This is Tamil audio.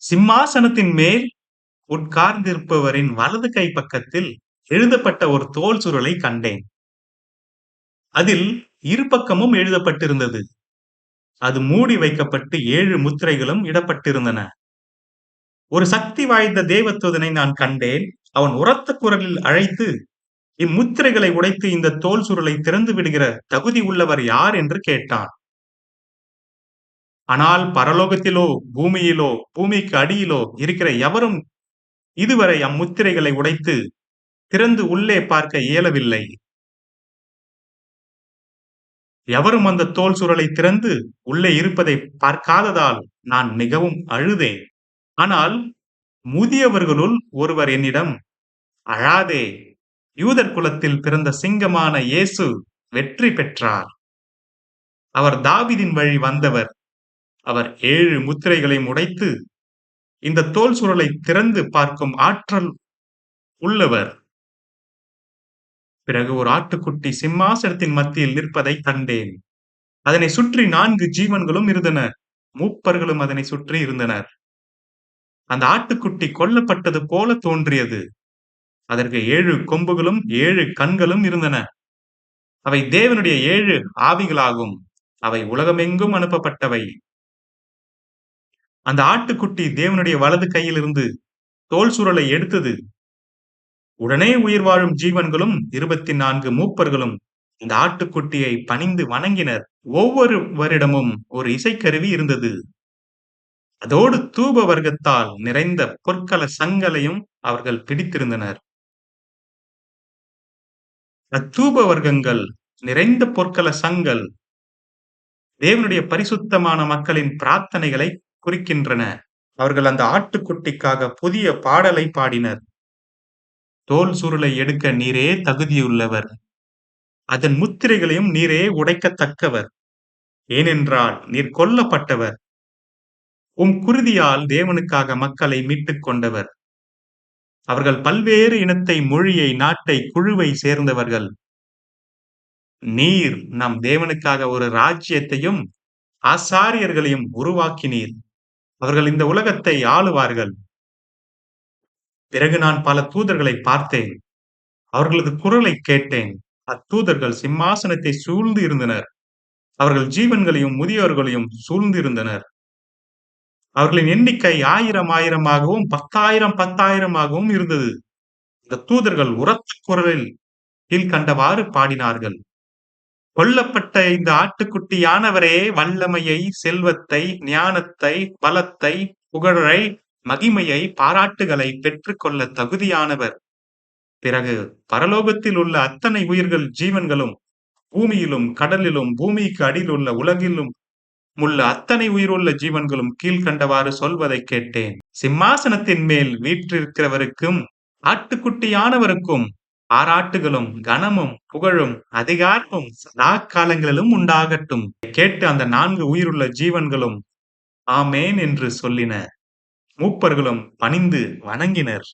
சிம்மாசனத்தின் மேல் உட்கார்ந்திருப்பவரின் வலது கை பக்கத்தில் எழுதப்பட்ட ஒரு தோல் சுருளை கண்டேன். அதில் இருபக்கமும் எழுதப்பட்டிருந்தது. அது மூடி வைக்கப்பட்டு 7 முத்திரைகளும் இடப்பட்டிருந்தன. ஒரு சக்தி வாய்ந்த தேவதூதனை நான் கண்டேன். அவன் உரத்த குரலில் அழைத்து, இம்முத்திரைகளை உடைத்து இந்த தோல் சுருளை திறந்து விடுகிற தகுதி உள்ளவர் யார் என்று கேட்டான். ஆனால் பரலோகத்திலோ, பூமியிலோ, பூமிக்கு அடியிலோ இருக்கிற எவரும் இதுவரை அம்முத்திரைகளை உடைத்து திறந்து உள்ளே பார்க்க இயலவில்லை. எவரும் அந்த தோல் சுருளை திறந்து உள்ளே இருப்பதை பார்க்காததால் நான் மிகவும் அழுதேன். ஆனால் முதியவர்களுள் ஒருவர் என்னிடம், அழாதே, யூதர் குலத்தில் பிறந்த சிங்கமான இயேசு வெற்றி பெற்றார். அவர் தாவீதின் வழி வந்தவர். அவர் 7 முத்திரைகளையும் உடைத்து இந்த தோல் சுருளை திறந்து பார்க்கும் ஆற்றல் உள்ளவர். பிறகு ஒரு ஆட்டுக்குட்டி சிம்மாசனத்தின் மத்தியில் நிற்பதை கண்டேன். அதனை சுற்றி 4 ஜீவன்களும் இருந்தன. மூப்பர்களும் அதனை சுற்றி இருந்தனர். அந்த ஆட்டுக்குட்டி கொல்லப்பட்டது போல தோன்றியது. அதற்கு 7 கொம்புகளும் 7 கண்களும் இருந்தன. அவை தேவனுடைய 7 ஆவிகளாகும். அவை உலகமெங்கும் அனுப்பப்பட்டவை. அந்த ஆட்டுக்குட்டி தேவனுடைய வலது கையிலிருந்து தோல் சுருளை எடுத்தது. உடனே உயிர் வாழும் ஜீவன்களும் 24 மூப்பர்களும் இந்த ஆட்டுக்குட்டியை பணிந்து வணங்கினர். ஒவ்வொருவரிடமும் ஒரு இசைக்கருவி இருந்தது. அதோடு தூப வர்க்கத்தால் நிறைந்த பொற்கள சங்களையும் அவர்கள் பிடித்திருந்தனர். அத்தூப வர்க்கங்கள் நிறைந்த பொற்கள சங்கள் தேவனுடைய பரிசுத்தமான மக்களின் பிரார்த்தனைகளை குறிக்கின்றன. அவர்கள் அந்த ஆட்டுக்குட்டிக்காக புதிய பாடலை பாடினர். தோல் சுருளை எடுக்க நீரே தகுதியுள்ளவர். அதன் முத்திரைகளையும் நீரே உடைக்கத்தக்கவர். ஏனென்றால் நீர் கொல்லப்பட்டவர். உம் குருதியால் தேவனுக்காக மக்களை மீட்டுக் கொண்டவர். அவர்கள் பல்வேறு இனத்தை, மொழியை, நாட்டை, குழுவை சேர்ந்தவர்கள். நீர் நம் தேவனுக்காக ஒரு ராஜ்யத்தையும் ஆசாரியர்களையும் உருவாக்கினீர். அவர்கள் இந்த உலகத்தை ஆளுவார்கள். பிறகு நான் பல தூதர்களை பார்த்தேன். அவர்களது குரலை கேட்டேன். அத்தூதர்கள் சிம்மாசனத்தை சூழ்ந்து இருந்தனர். அவர்கள் ஜீவன்களையும் முதியோர்களையும் சூழ்ந்து இருந்தனர். அவர்களின் எண்ணிக்கை 1000 10,000 இருந்தது. இந்த தூதர்கள் உரத்த குரலில் கீழ்கண்டவாறு பாடினார்கள். கொல்லப்பட்ட இந்த ஆட்டுக்குட்டியானவரே வல்லமையை, செல்வத்தை, ஞானத்தை, பலத்தை, புகழை, மகிமையை, பாராட்டுகளை பெற்றுக்கொள்ள தகுதியானவர். பிறகு பரலோகத்தில் உள்ள அத்தனை உயிர்கள் ஜீவன்களும், பூமியிலும் கடலிலும் பூமிக்கு அடியில் உள்ள உலகிலும் உள்ள அத்தனை உயிருள்ள ஜீவன்களும் கீழ்கண்டவாறு சொல்வதை கேட்டேன். சிம்மாசனத்தின் மேல் வீற்றிருக்கிறவருக்கும் ஆட்டுக்குட்டியானவருக்கும் பாராட்டுகளும் கனமும் புகழும் அதிகாரமும் சதா காலங்களிலும் உண்டாகட்டும். கேட்டு அந்த 4 உயிருள்ள ஜீவன்களும் ஆமேன் என்று சொல்லின. மூப்பர்களும் பணிந்து வணங்கினர்.